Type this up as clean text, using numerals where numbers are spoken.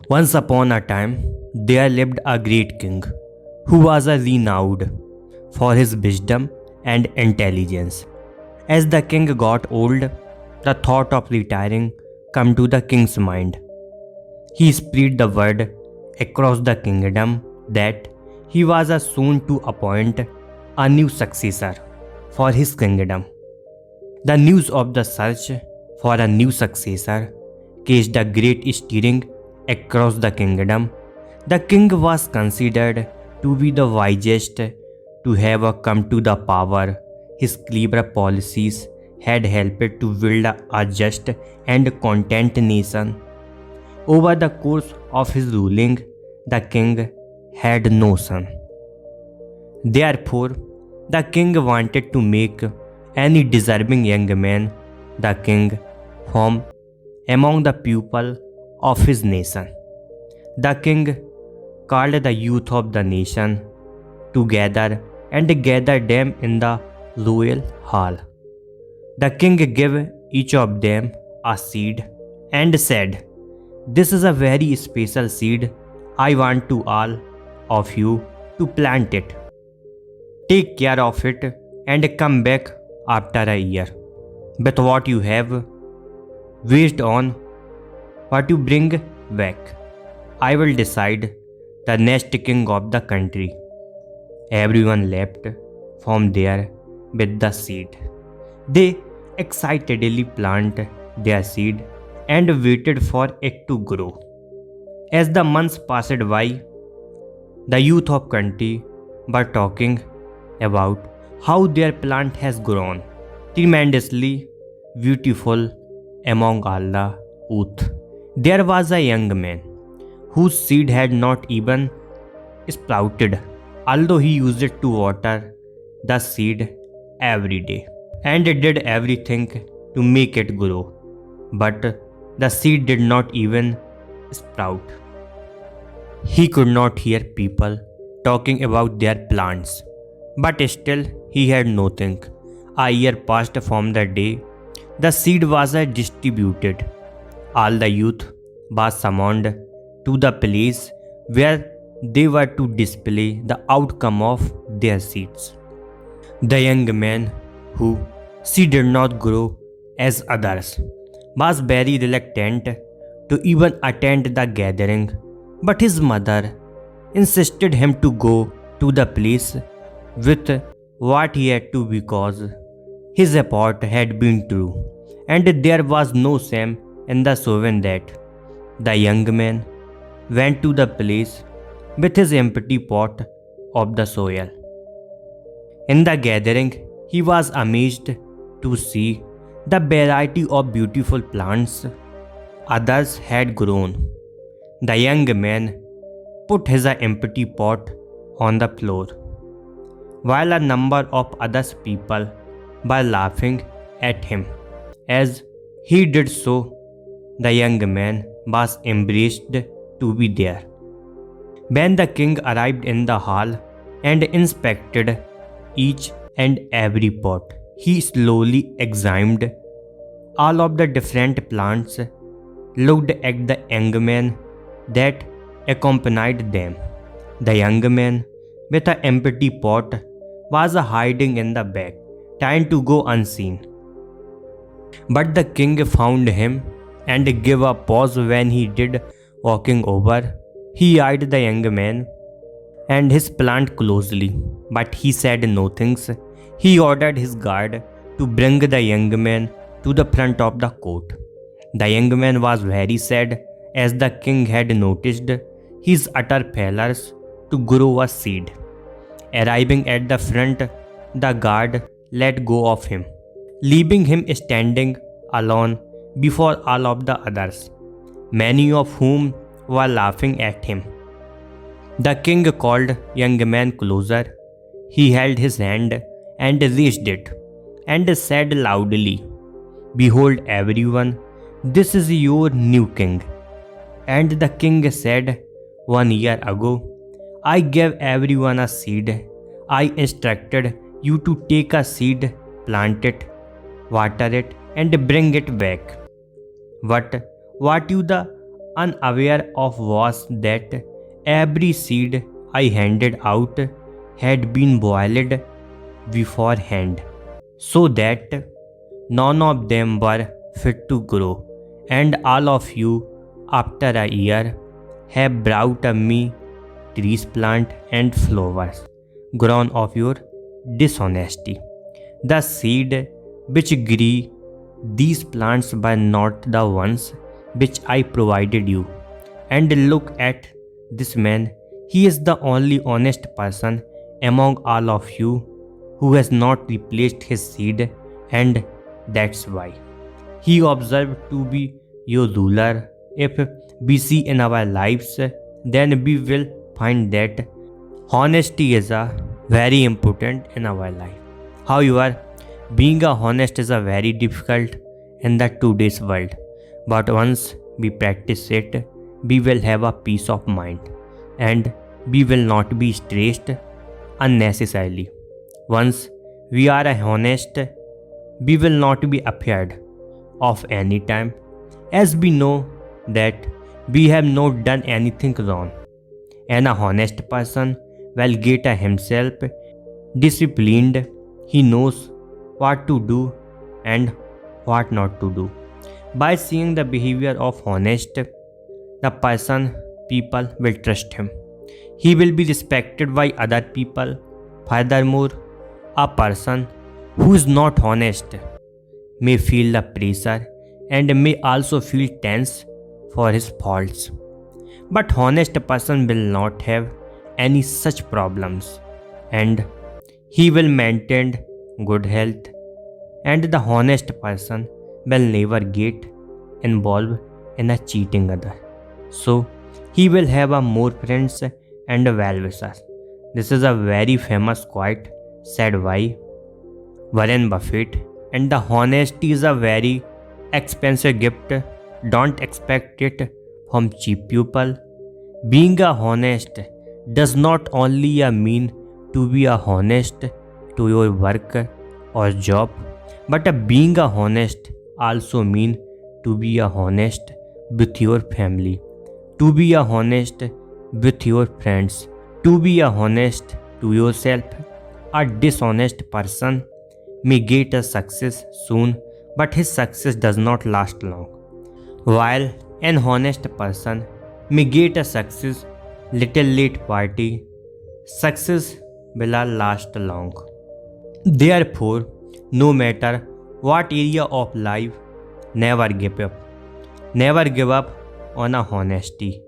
Once upon a time, there lived a great king who was renowned for his wisdom and intelligence. As the king got old, the thought of retiring came to the king's mind. He spread the word across the kingdom that he was soon to appoint a new successor for his kingdom. The news of the search for a new successor caused a great stirring across the kingdom. The king was considered to be the wisest to have come to the power. His clever policies had helped to build a just and content nation. Over the course of his ruling, the king had no son. Therefore, the king wanted to make any deserving young man the king from among the people of his nation. The king called the youth of the nation together and gathered them in the royal hall. The king gave each of them a seed and said, "This is a very special seed. I want to all of you to plant it. Take care of it and come back after a year with what you have based on what you bring back. I will decide the next king of the country." Everyone left from there with the seed. They excitedly planted their seed and waited for it to grow. As the months passed by, the youth of country were talking about how their plant has grown tremendously beautiful among all the youth. There was a young man whose seed had not even sprouted, although he used it to water the seed every day and did everything to make it grow. But the seed did not even sprout. He could not hear people talking about their plants, but still he had nothing. A year passed from the day the seed was distributed. All the youth was summoned to the place where they were to display the outcome of their seeds. The young man, who seed did not grow as others, was very reluctant to even attend the gathering, but his mother insisted him to go to the place with what he had to because his report had been true, and there was no shame in the showing that. The young man went to the place with his empty pot of the soil. In the gathering, he was amazed to see the variety of beautiful plants others had grown. The young man put his empty pot on the floor, while a number of other people were laughing at him. As he did so, the young man was embraced to be there. When the king arrived in the hall and inspected each and every pot, he slowly examined all of the different plants, looked at the young man that accompanied them. The young man with an empty pot was hiding in the back, trying to go unseen. But the king found him and gave a pause when he did. Walking over, he eyed the young man and his plant closely, but he said nothing. He ordered his guard to bring the young man to the front of the court. The young man was very sad, as the king had noticed his utter failures to grow a seed. Arriving at the front, the guard let go of him, leaving him standing alone before all of the others, many of whom were laughing at him. The king called young man closer. He held his hand and raised it and said loudly, "Behold everyone, this is your new king." And the king said, "1 year ago, I gave everyone a seed. I instructed you to take a seed, plant it, water it, and bring it back. But what you the unaware of was that every seed I handed out had been boiled beforehand, so that none of them were fit to grow, and all of you, after a year, have brought me trees, plant, and flowers, grown of your dishonesty. The seed which grew these plants were not the ones which I provided you. And look at this man, he is the only honest person among all of you who has not replaced his seed, and that's why he observed to be your ruler. If we see in our lives, then we will find that honesty is a very important in our life. However, being a honest is a very difficult in the today's world. But once we practice it, we will have a peace of mind and we will not be stressed unnecessarily. Once we are honest, we will not be afraid of any time, as we know that we have not done anything wrong. And a honest person will get himself disciplined. He knows what to do and what not to do. By seeing the behavior of honest, the person, people will trust him. He will be respected by other people. Furthermore, a person who is not honest may feel the pressure and may also feel tense for his faults. But honest person will not have any such problems, and he will maintain good health, and the honest person will never get involved in a cheating other. So he will have a more friends and well-wishers. This is a very famous quote said by Warren Buffett, and the honesty is a very expensive gift. Don't expect it from cheap people. Being a honest does not only mean to be a honest to your work or job, but being a honest also mean to be a honest with your family, to be a honest with your friends, to be a honest to yourself. A dishonest person may get a success soon, but his success does not last long, while an honest person may get a success little late party. Success will last long. Therefore, no matter what area of life, never give up. Never give up on a honesty.